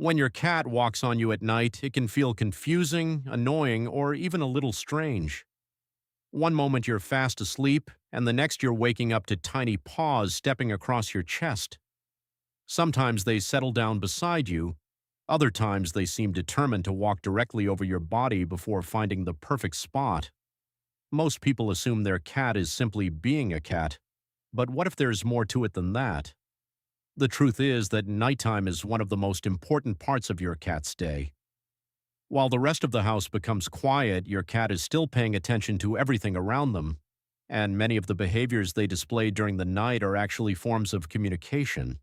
When your cat walks on you at night, it can feel confusing, annoying, or even a little strange. One moment you're fast asleep, and the next you're waking up to tiny paws stepping across your chest. Sometimes they settle down beside you, other times they seem determined to walk directly over your body before finding the perfect spot. Most people assume their cat is simply being a cat, but what if there's more to it than that? The truth is that nighttime is one of the most important parts of your cat's day. While the rest of the house becomes quiet, your cat is still paying attention to everything around them, and many of the behaviors they display during the night are actually forms of communication.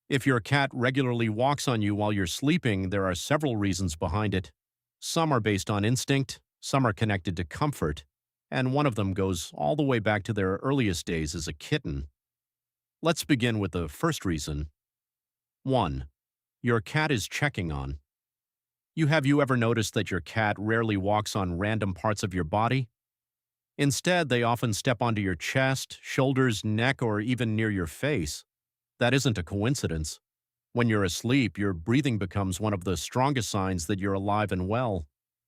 If your cat regularly walks on you while you're sleeping, there are several reasons behind it. Some are based on instinct, some are connected to comfort, and one of them goes all the way back to their earliest days as a kitten. Let's begin with the first reason. 1. Your cat is checking on. Have you ever noticed that your cat rarely walks on random parts of your body? Instead, they often step onto your chest, shoulders, neck, or even near your face. That isn't a coincidence. When you're asleep, your breathing becomes one of the strongest signs that you're alive and well.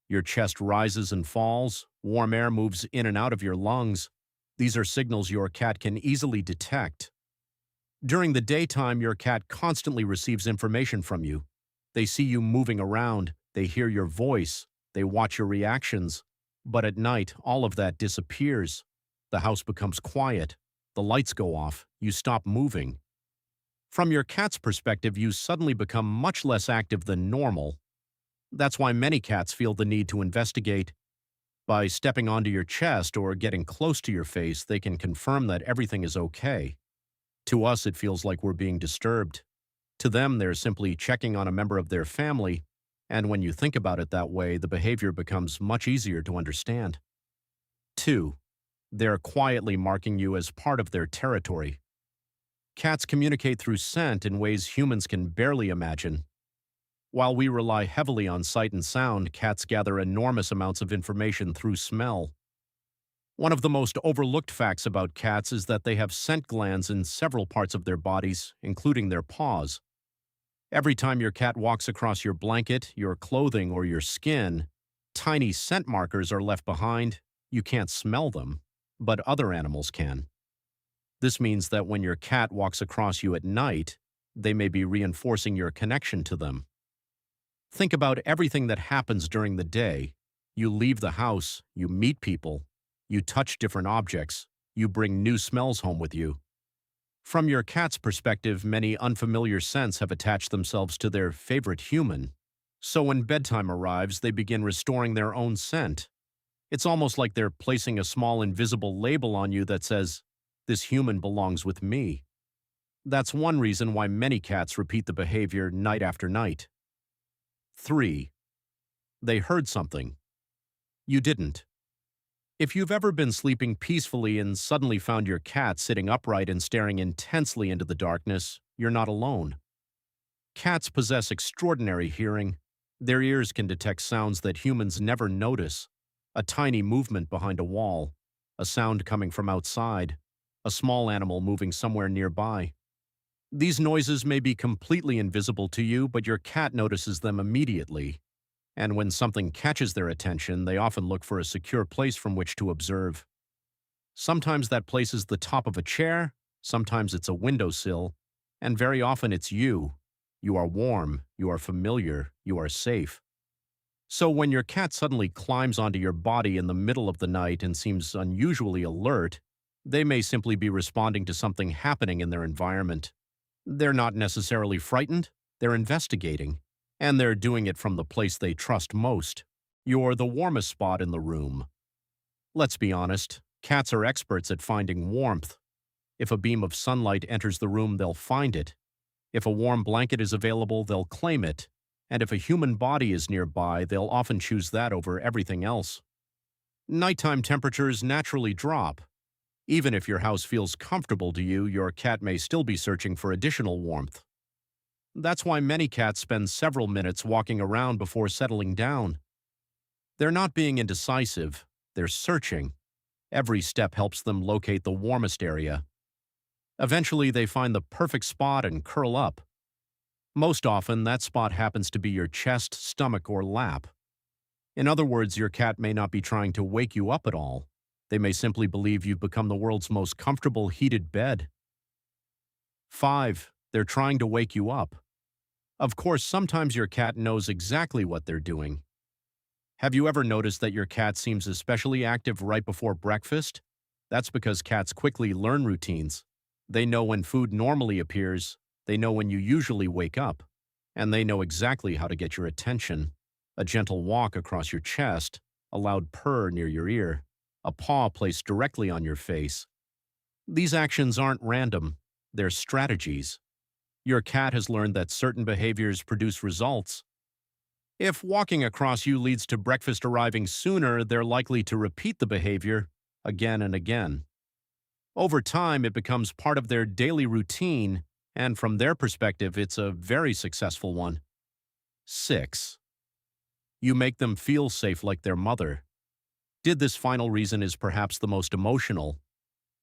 Your chest rises and falls, warm air moves in and out of your lungs. These are signals your cat can easily detect. During the daytime, your cat constantly receives information from you. They see you moving around, they hear your voice, they watch your reactions. But at night, all of that disappears. The house becomes quiet. The lights go off. You stop moving. From your cat's perspective, you suddenly become much less active than normal. That's why many cats feel the need to investigate. By stepping onto your chest or getting close to your face, they can confirm that everything is okay. To us, it feels like we're being disturbed. To them, they're simply checking on a member of their family, and when you think about it that way, the behavior becomes much easier to understand. 2. They're quietly marking you as part of their territory. Cats communicate through scent in ways humans can barely imagine. While we rely heavily on sight and sound, cats gather enormous amounts of information through smell. One of the most overlooked facts about cats is that they have scent glands in several parts of their bodies, including their paws. Every time your cat walks across your blanket, your clothing, or your skin, tiny scent markers are left behind. You can't smell them, but other animals can. This means that when your cat walks across you at night, they may be reinforcing your connection to them. Think about everything that happens during the day. You leave the house, you meet people, you touch different objects, you bring new smells home with you. From your cat's perspective, many unfamiliar scents have attached themselves to their favorite human. So when bedtime arrives, they begin restoring their own scent. It's almost like they're placing a small invisible label on you that says, "This human belongs with me." That's one reason why many cats repeat the behavior night after night. 3. They heard something. You didn't. If you've ever been sleeping peacefully and suddenly found your cat sitting upright and staring intensely into the darkness, you're not alone. Cats possess extraordinary hearing. Their ears can detect sounds that humans never notice. A tiny movement behind a wall, a sound coming from outside, a small animal moving somewhere nearby. These noises may be completely invisible to you, but your cat notices them immediately. And when something catches their attention, they often look for a secure place from which to observe. Sometimes that place is the top of a chair, sometimes it's a windowsill, and very often it's you. You are warm, you are familiar, you are safe. So when your cat suddenly climbs onto your body in the middle of the night and seems unusually alert, they may simply be responding to something happening in their environment. They're not necessarily frightened, they're investigating. And they're doing it from the place they trust most. You're the warmest spot in the room. Let's be honest, cats are experts at finding warmth. If a beam of sunlight enters the room, they'll find it. If a warm blanket is available, they'll claim it. And if a human body is nearby, they'll often choose that over everything else. Nighttime temperatures naturally drop. Even if your house feels comfortable to you, your cat may still be searching for additional warmth. That's why many cats spend several minutes walking around before settling down. They're not being indecisive, they're searching. Every step helps them locate the warmest area. Eventually, they find the perfect spot and curl up. Most often, that spot happens to be your chest, stomach, or lap. In other words, your cat may not be trying to wake you up at all. They may simply believe you've become the world's most comfortable heated bed. 5. They're trying to wake you up. Of course, sometimes your cat knows exactly what they're doing. Have you ever noticed that your cat seems especially active right before breakfast? That's because cats quickly learn routines. They know when food normally appears, they know when you usually wake up, and they know exactly how to get your attention. A gentle walk across your chest, a loud purr near your ear, a paw placed directly on your face. These actions aren't random, they're strategies. Your cat has learned that certain behaviors produce results. If walking across you leads to breakfast arriving sooner, they're likely to repeat the behavior again and again. Over time, it becomes part of their daily routine, and from their perspective, it's a very successful one. 6. You make them feel safe like their mother. This final reason is perhaps the most emotional.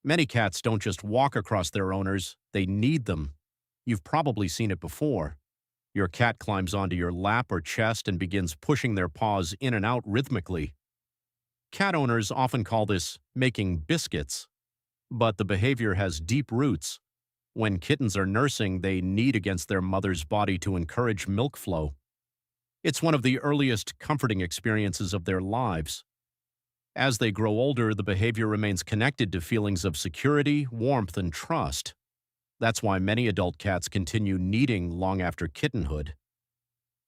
Many cats don't just walk across their owners, they need them. You've probably seen it before. Your cat climbs onto your lap or chest and begins pushing their paws in and out rhythmically. Cat owners often call this making biscuits, but the behavior has deep roots. When kittens are nursing, they knead against their mother's body to encourage milk flow. It's one of the earliest comforting experiences of their lives. As they grow older, the behavior remains connected to feelings of security, warmth, and trust. That's why many adult cats continue kneading long after kittenhood.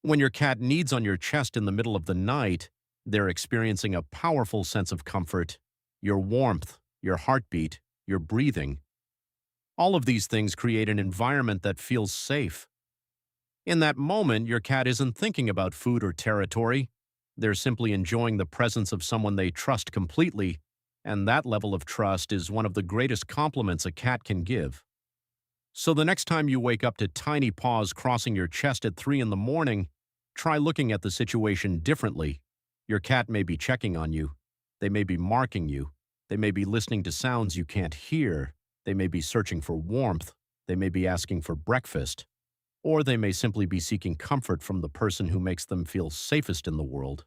When your cat kneads on your chest in the middle of the night, they're experiencing a powerful sense of comfort, your warmth, your heartbeat, your breathing. All of these things create an environment that feels safe. In that moment, your cat isn't thinking about food or territory. They're simply enjoying the presence of someone they trust completely, and that level of trust is one of the greatest compliments a cat can give. So the next time you wake up to tiny paws crossing your chest at 3 in the morning, try looking at the situation differently. Your cat may be checking on you. They may be marking you. They may be listening to sounds you can't hear. They may be searching for warmth. They may be asking for breakfast. Or they may simply be seeking comfort from the person who makes them feel safest in the world.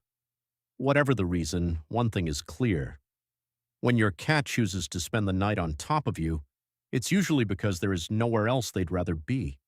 Whatever the reason, one thing is clear. When your cat chooses to spend the night on top of you, it's usually because there is nowhere else they'd rather be.